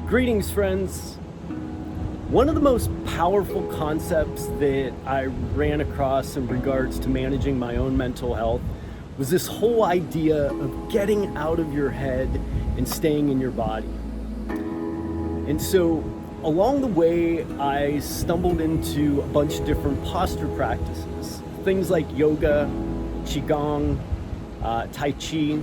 Greetings, friends. One of the most powerful concepts that I ran across in regards to managing my own mental health was this whole idea of getting out of your head and staying in your body. And so along the way, I stumbled into a bunch of different posture practices, things like yoga, Qi Gong, Tai Chi.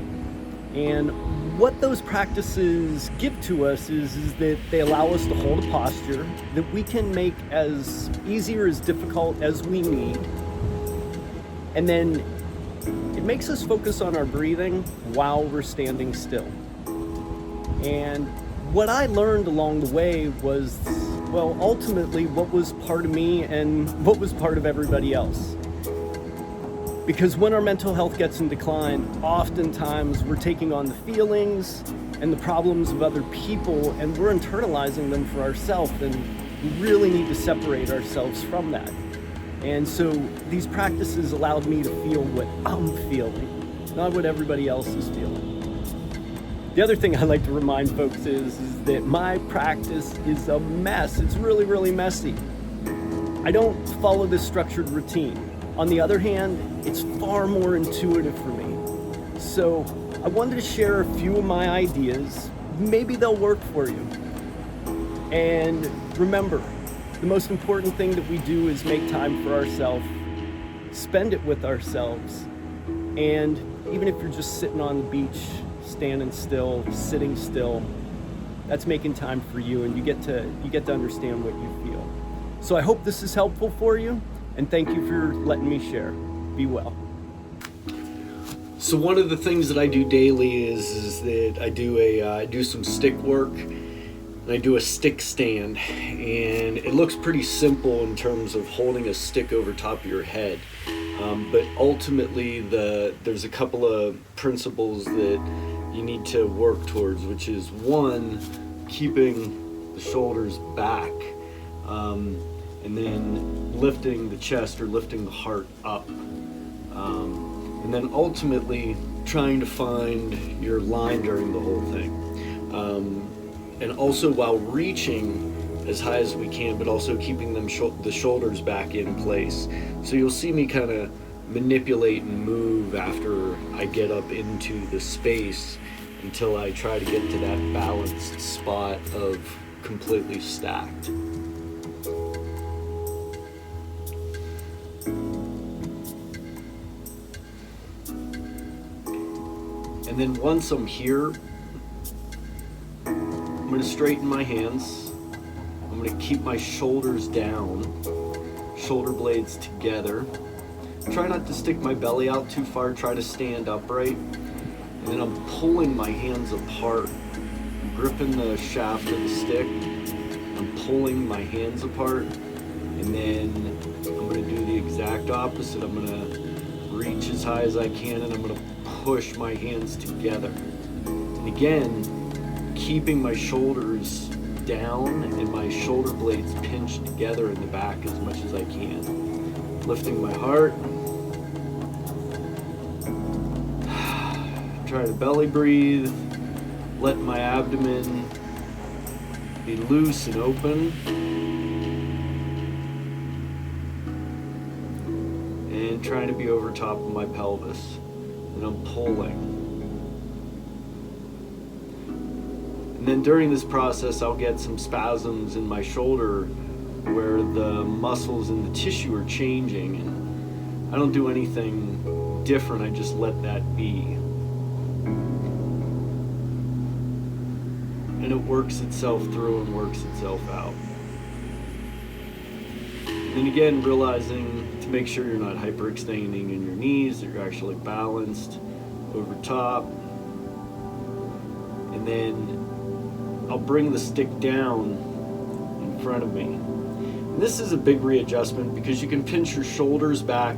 And what those practices give to us is that they allow us to hold a posture that we can make as easy or as difficult as we need. And then it makes us focus on our breathing while we're standing still. And what I learned along the way was, well, ultimately what was part of me and what was part of everybody else. Because when our mental health gets in decline, oftentimes we're taking on the feelings and the problems of other people and we're internalizing them for ourselves, and we really need to separate ourselves from that. And so these practices allowed me to feel what I'm feeling, not what everybody else is feeling. The other thing I like to remind folks is that my practice is a mess. It's really, really messy. I don't follow this structured routine. On the other hand, it's far more intuitive for me. So I wanted to share a few of my ideas. Maybe they'll work for you. And remember, the most important thing that we do is make time for ourselves, spend it with ourselves. And even if you're just sitting on the beach, standing still, sitting still, that's making time for you, and you get to understand what you feel. So I hope this is helpful for you. And thank you for letting me share. Be well. So one of the things that I do daily is that I do some stick work, and I do a stick stand, and it looks pretty simple in terms of holding a stick over top of your head. But ultimately, there's a couple of principles that you need to work towards, which is one, keeping the shoulders back. And then lifting the chest or lifting the heart up. And then ultimately trying to find your line during the whole thing. And also while reaching as high as we can, but also keeping the shoulders back in place. So you'll see me kind of manipulate and move after I get up into the space until I try to get to that balanced spot of completely stacked. And then once I'm here, I'm going to straighten my hands. I'm going to keep my shoulders down, shoulder blades together. Try not to stick my belly out too far, try to stand upright. And then I'm pulling my hands apart, gripping the shaft of the stick. I'm pulling my hands apart. And then I'm going to do the exact opposite. I'm going to reach as high as I can, and I'm going to push my hands together. And again, keeping my shoulders down and my shoulder blades pinched together in the back as much as I can. Lifting my heart. Try to belly breathe. Let my abdomen be loose and open. And trying to be over top of my pelvis. And I'm pulling. And then during this process, I'll get some spasms in my shoulder where the muscles and the tissue are changing. And I don't do anything different, I just let that be. And it works itself through and works itself out. And again, realizing to make sure you're not hyperextending in your knees, that you're actually balanced over top. And then I'll bring the stick down in front of me. And this is a big readjustment because you can pinch your shoulders back,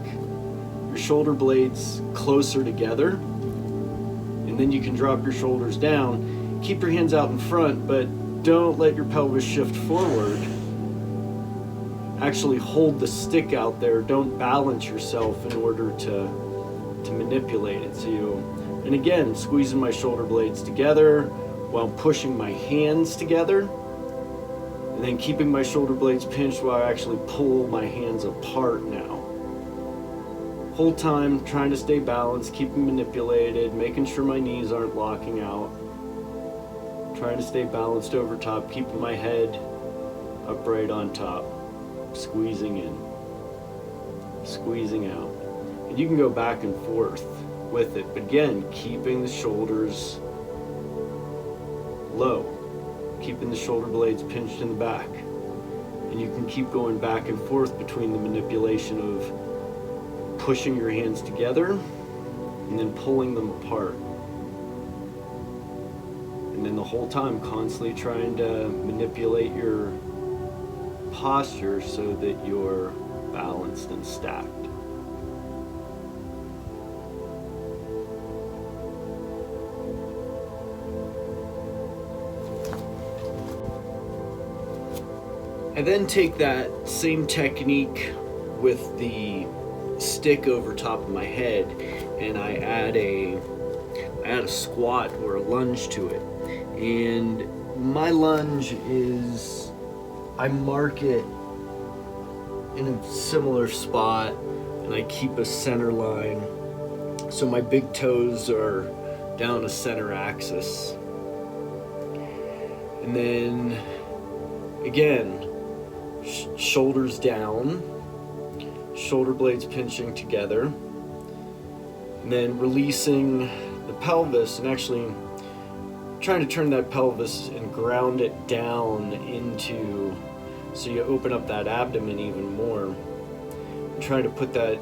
your shoulder blades closer together, and then you can drop your shoulders down. Keep your hands out in front, but don't let your pelvis shift forward. Actually hold the stick out there. Don't balance yourself in order to manipulate it. So and again, squeezing my shoulder blades together, while pushing my hands together, and then keeping my shoulder blades pinched while I actually pull my hands apart now. Whole time trying to stay balanced, keeping manipulated, making sure my knees aren't locking out. Trying to stay balanced over top, keeping my head upright on top. Squeezing in, squeezing out. And you can go back and forth with it, but again, keeping the shoulders low, keeping the shoulder blades pinched in the back. And you can keep going back and forth between the manipulation of pushing your hands together and then pulling them apart. And then the whole time constantly trying to manipulate your posture so that you're balanced and stacked. I then take that same technique with the stick over top of my head, and I add a squat or a lunge to it. And my lunge is, I mark it in a similar spot, and I keep a center line so my big toes are down a center axis. And then again, shoulders down, shoulder blades pinching together, and then releasing the pelvis and actually trying to turn that pelvis and ground it down into, so you open up that abdomen even more, and trying to put that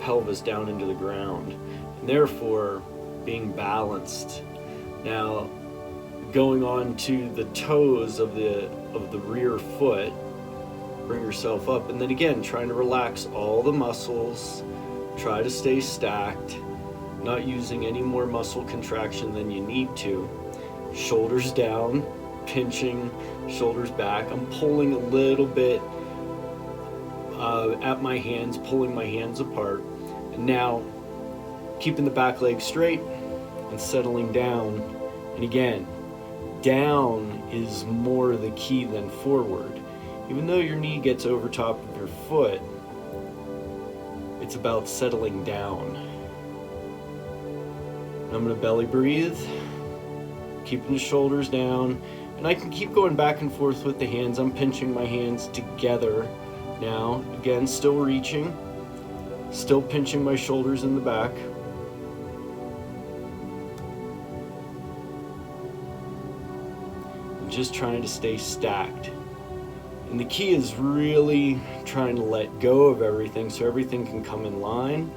pelvis down into the ground, and therefore being balanced. Now going on to the toes of the rear foot, bring yourself up, and then again trying to relax all the muscles, try to stay stacked, not using any more muscle contraction than you need to. Shoulders down, pinching, shoulders back. I'm pulling a little bit at my hands, pulling my hands apart, and now keeping the back leg straight and settling down. And again, down is more the key than forward. Even though your knee gets over top of your foot, it's about settling down. I'm gonna belly breathe, keeping the shoulders down, and I can keep going back and forth with the hands. I'm pinching my hands together now. Again, still reaching, still pinching my shoulders in the back. I'm just trying to stay stacked. And the key is really trying to let go of everything so everything can come in line.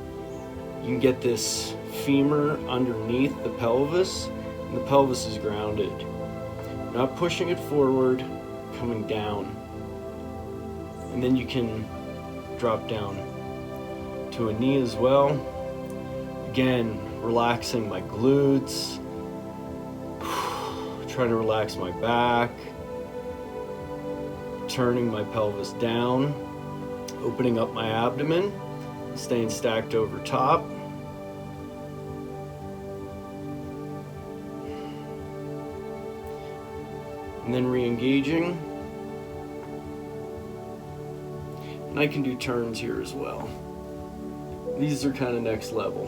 You can get this femur underneath the pelvis, and the pelvis is grounded. Not pushing it forward, coming down. And then you can drop down to a knee as well. Again, relaxing my glutes, trying to relax my back, turning my pelvis down, opening up my abdomen, staying stacked over top. And then re-engaging. And I can do turns here as well. These are kind of next level.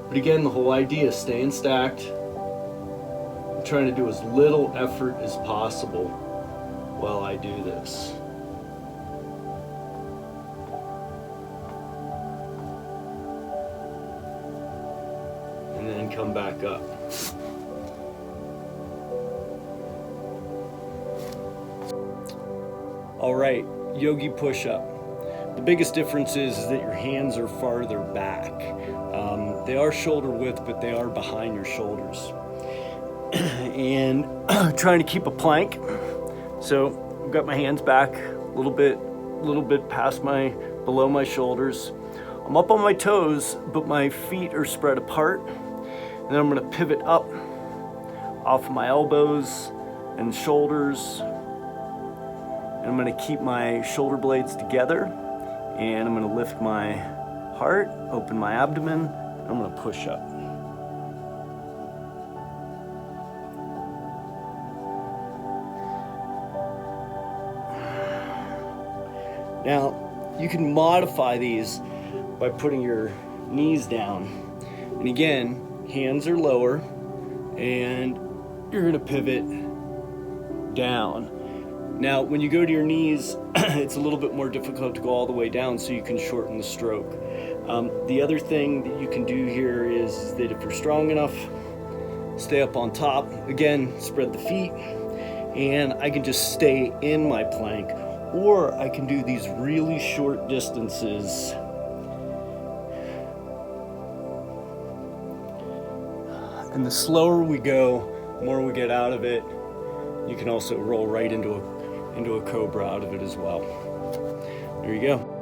But again, the whole idea is staying stacked. I'm trying to do as little effort as possible while I do this. And then come back up. All right, yogi push-up. The biggest difference is that your hands are farther back. They are shoulder width, but they are behind your shoulders. And trying to keep a plank. So I've got my hands back a little bit past below my shoulders. I'm up on my toes, but my feet are spread apart. And then I'm gonna pivot up off of my elbows and shoulders. And I'm gonna keep my shoulder blades together. And I'm gonna lift my heart, open my abdomen, and I'm gonna push up. Now, you can modify these by putting your knees down. And again, hands are lower, and you're gonna pivot down. Now, when you go to your knees, it's a little bit more difficult to go all the way down, so you can shorten the stroke. The other thing that you can do here is that if you're strong enough, stay up on top. Again, spread the feet, and I can just stay in my plank, or I can do these really short distances. And the slower we go, the more we get out of it. You can also roll right into a cobra out of it as well. There you go.